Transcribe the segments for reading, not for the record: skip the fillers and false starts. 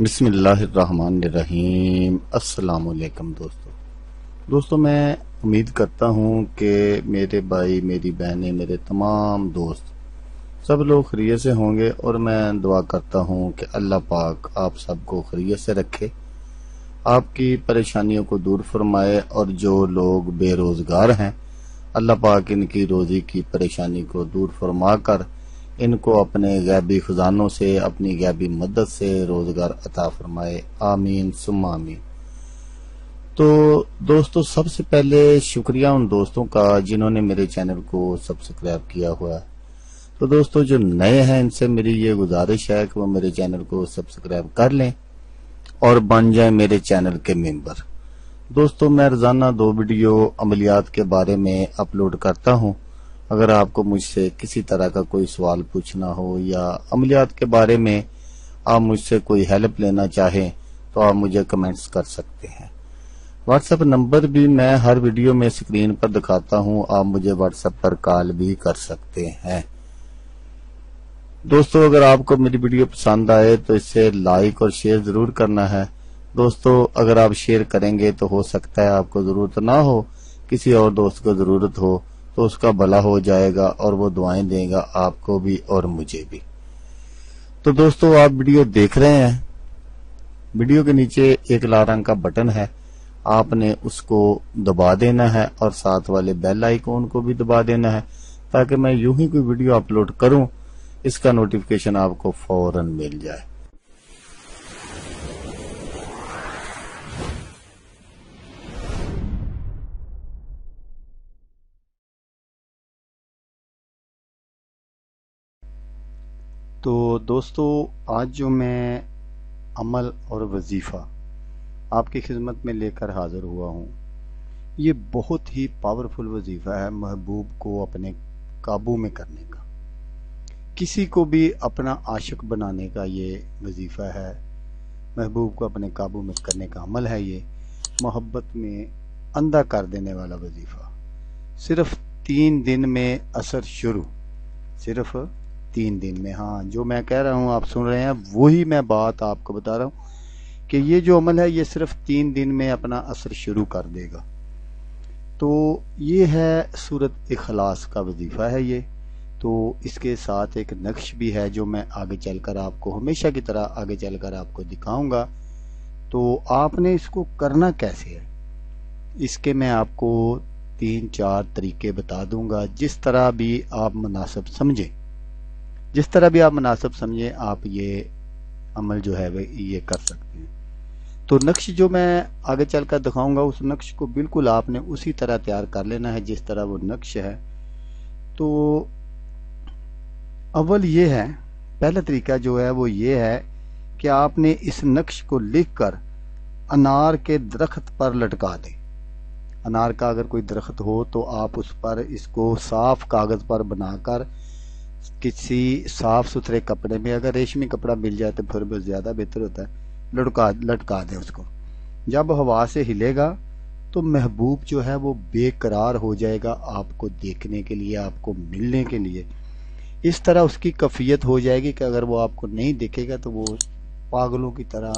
بسم اللہ الرحمن الرحیم۔ السلام علیکم دوستو میں امید کرتا ہوں کہ میرے بھائی، میری بہنیں، میرے تمام دوست سب لوگ خیریت سے ہوں گے، اور میں دعا کرتا ہوں کہ اللہ پاک آپ سب کو خیریت سے رکھے، آپ کی پریشانیوں کو دور فرمائے، اور جو لوگ بے روزگار ہیں اللہ پاک ان کی روزی کی پریشانی کو دور فرما کر ان کو اپنے غیبی خزانوں سے، اپنی غیبی مدد سے روزگار عطا فرمائے، آمین ثم آمین۔ تو دوستو، سب سے پہلے شکریہ ان دوستوں کا جنہوں نے میرے چینل کو سبسکرائب کیا ہوا ہے۔ تو دوستو جو نئے ہیں، ان سے میری یہ گزارش ہے کہ وہ میرے چینل کو سبسکرائب کر لیں اور بن جائیں میرے چینل کے ممبر۔ دوستو میں روزانہ 2 ویڈیو عملیات کے بارے میں اپلوڈ کرتا ہوں۔ اگر آپ کو مجھ سے کسی طرح کا کوئی سوال پوچھنا ہو یا عملیات کے بارے میں آپ مجھ سے کوئی ہیلپ لینا چاہیں تو آپ مجھے کمنٹس کر سکتے ہیں۔ واٹس ایپ نمبر بھی میں ہر ویڈیو میں اسکرین پر دکھاتا ہوں، آپ مجھے واٹس ایپ پر کال بھی کر سکتے ہیں۔ دوستو اگر آپ کو میری ویڈیو پسند آئے تو اسے لائک اور شیئر ضرور کرنا ہے۔ دوستو اگر آپ شیئر کریں گے تو ہو سکتا ہے آپ کو ضرورت نہ ہو، کسی اور دوست کو ضرورت ہو تو اس کا بھلا ہو جائے گا، اور وہ دعائیں دے گا آپ کو بھی اور مجھے بھی۔ تو دوستو آپ ویڈیو دیکھ رہے ہیں، ویڈیو کے نیچے ایک لال رنگ کا بٹن ہے، آپ نے اس کو دبا دینا ہے، اور ساتھ والے بیل آئیکن کو بھی دبا دینا ہے، تاکہ میں یوں ہی کوئی ویڈیو اپلوڈ کروں اس کا نوٹیفیکیشن آپ کو فوراً مل جائے۔ تو دوستو آج جو میں عمل اور وظیفہ آپ کی خدمت میں لے کر حاضر ہوا ہوں، یہ بہت ہی پاورفل وظیفہ ہے محبوب کو اپنے قابو میں کرنے کا۔ کسی کو بھی اپنا عاشق بنانے کا یہ وظیفہ ہے، محبوب کو اپنے قابو میں کرنے کا عمل ہے، یہ محبت میں اندھا کر دینے والا وظیفہ۔ صرف 3 دن میں اثر شروع، صرف 3 دن میں۔ ہاں، جو میں کہہ رہا ہوں آپ سن رہے ہیں، وہی میں بات آپ کو بتا رہا ہوں کہ یہ جو عمل ہے یہ صرف 3 دن میں اپنا اثر شروع کر دے گا۔ تو یہ ہے سورۃ اخلاص کا وظیفہ ہے یہ۔ تو اس کے ساتھ ایک نقش بھی ہے جو میں آگے چل کر آپ کو، ہمیشہ کی طرح آگے چل کر آپ کو دکھاؤں گا۔ تو آپ نے اس کو کرنا کیسے ہے، اس کے میں آپ کو 3-4 طریقے بتا دوں گا، جس طرح بھی آپ مناسب سمجھیں، جس طرح بھی آپ مناسب سمجھیں آپ یہ عمل جو ہے یہ کر سکتے ہیں۔ تو نقش جو میں آگے چل کر دکھاؤں گا، اس نقش کو بالکل آپ نے اسی طرح تیار کر لینا ہے جس طرح وہ نقش ہے۔ تو اول یہ ہے، پہلا طریقہ جو ہے وہ یہ ہے کہ آپ نے اس نقش کو لکھ کر انار کے درخت پر لٹکا دیں۔ انار کا اگر کوئی درخت ہو تو آپ اس پر اس کو صاف کاغذ پر بنا کر کسی صاف ستھرے کپڑے میں، اگر ریشمی کپڑا مل جائے تو پھر بہت زیادہ بہتر ہوتا ہے، لٹکا دیں اس کو۔ جب ہوا سے ہلے گا تو محبوب جو ہے وہ بے قرار ہو جائے گا آپ کو دیکھنے کے لیے، آپ کو ملنے کے لیے۔ اس طرح اس کی کیفیت ہو جائے گی کہ اگر وہ آپ کو نہیں دیکھے گا تو وہ پاگلوں کی طرح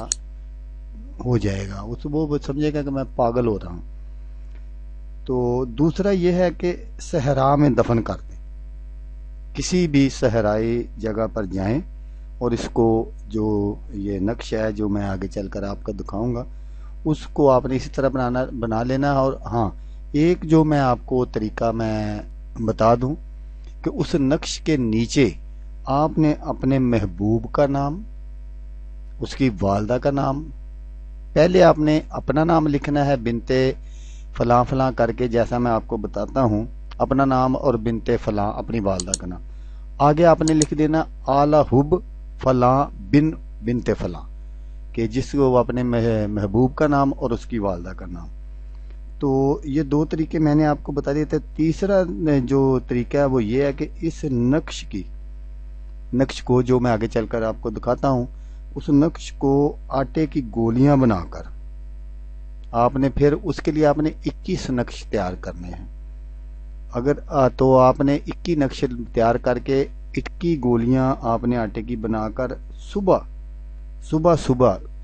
ہو جائے گا، وہ سمجھے گا کہ میں پاگل ہو رہا ہوں۔ تو دوسرا یہ ہے کہ صحرا میں دفن کر دیں، کسی بھی صحرائی جگہ پر جائیں، اور اس کو جو یہ نقش ہے جو میں آگے چل کر آپ کو دکھاؤں گا اس کو آپ نے اسی طرح بنا لینا ہے۔ اور ہاں، ایک جو میں آپ کو طریقہ میں بتا دوں کہ اس نقش کے نیچے آپ نے اپنے محبوب کا نام، اس کی والدہ کا نام، پہلے آپ نے اپنا نام لکھنا ہے بنت فلاں فلاں کر کے، جیسا میں آپ کو بتاتا ہوں، اپنا نام اور بنت فلاں اپنی والدہ کا نام، آگے آپ نے لکھ دینا آلہ حب فلاں بن بنت فلاں، کہ جس کو اپنے محبوب کا نام اور اس کی والدہ کا نام۔ تو یہ 2 طریقے میں نے آپ کو بتا دیے تھے۔ تیسرا جو طریقہ ہے وہ یہ ہے کہ اس نقش کو جو میں آگے چل کر آپ کو دکھاتا ہوں، اس نقش کو آٹے کی گولیاں بنا کر آپ نے پھر اس کے لیے آپ نے 21 نقش تیار کرنے ہیں۔ اگر تو آپ نے 21 نقش تیار کر کے 21 گولیاں آپ نے آٹے کی بنا کر صبح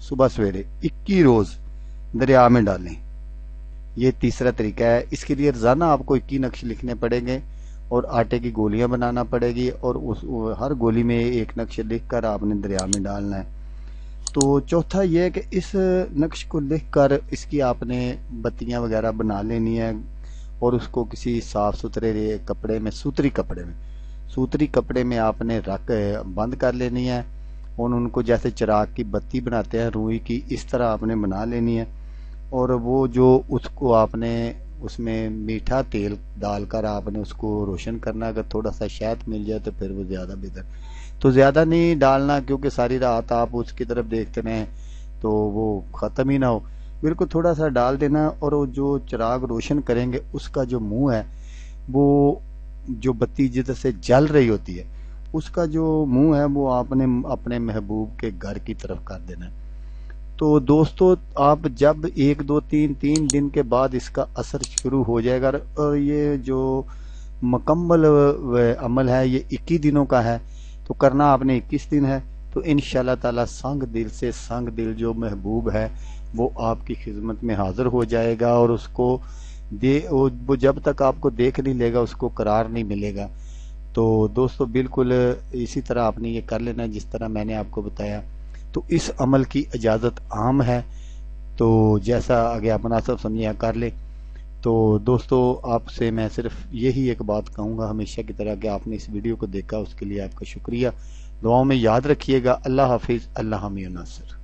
صبح سویرے 21 روز دریا میں ڈالیں. یہ تیسرا طریقہ ہے. اس کے لیے روزانہ آپ کو 21 نقش لکھنے پڑیں گے اور آٹے کی گولیاں بنانا پڑے گی اور ہر گولی میں ایک نقش لکھ کر آپ نے دریا میں ڈالنا ہے. تو چوتھا یہ ہے کہ اس نقش کو لکھ کر اس کی آپ نے بتیاں وغیرہ بنا لینی ہے اور اس کو کسی صاف ستھرے کپڑے میں سوتری کپڑے میں آپ نے رکھ بند کر لینی ہے اور ان کو جیسے چراغ کی بتی بناتے ہیں روئی کی، اس طرح آپ نے بنا لینی ہے. اور وہ جو اس کو آپ نے اس میں میٹھا تیل ڈال کر آپ نے اس کو روشن کرنا. اگر تھوڑا سا شہد مل جائے تو پھر وہ زیادہ بہتر. تو زیادہ نہیں ڈالنا کیونکہ ساری رات آپ اس کی طرف دیکھتے رہیں تو وہ ختم ہی نہ ہو. بالکل تھوڑا سا ڈال دینا اور وہ جو چراغ روشن کریں گے اس کا جو منہ ہے وہ جو بتی جدھر سے جل رہی ہوتی ہے اس کا جو منہ ہے وہ آپ نے اپنے محبوب کے گھر کی طرف کر دینا ہے. تو دوستو آپ جب 1 2 3 دن کے بعد اس کا اثر شروع ہو جائے گا اور یہ جو مکمل عمل ہے یہ 21 دنوں کا ہے تو کرنا آپ نے 21 دن ہے. تو انشاءاللہ تعالی سنگ دل جو محبوب ہے وہ آپ کی خدمت میں حاضر ہو جائے گا اور اس کو وہ جب تک آپ کو دیکھ نہیں لے گا اس کو قرار نہیں ملے گا. تو دوستو بالکل اسی طرح آپ نے یہ کر لینا جس طرح میں نے آپ کو بتایا. تو اس عمل کی اجازت عام ہے تو جیسا آگے آپ مناسب سمجھے کر لے. تو دوستو آپ سے میں صرف یہی ایک بات کہوں گا ہمیشہ کی طرح کہ آپ نے اس ویڈیو کو دیکھا اس کے لیے آپ کا شکریہ. دعاؤں میں یاد رکھیے گا. اللہ حافظ. اللہ حامی و ناصر.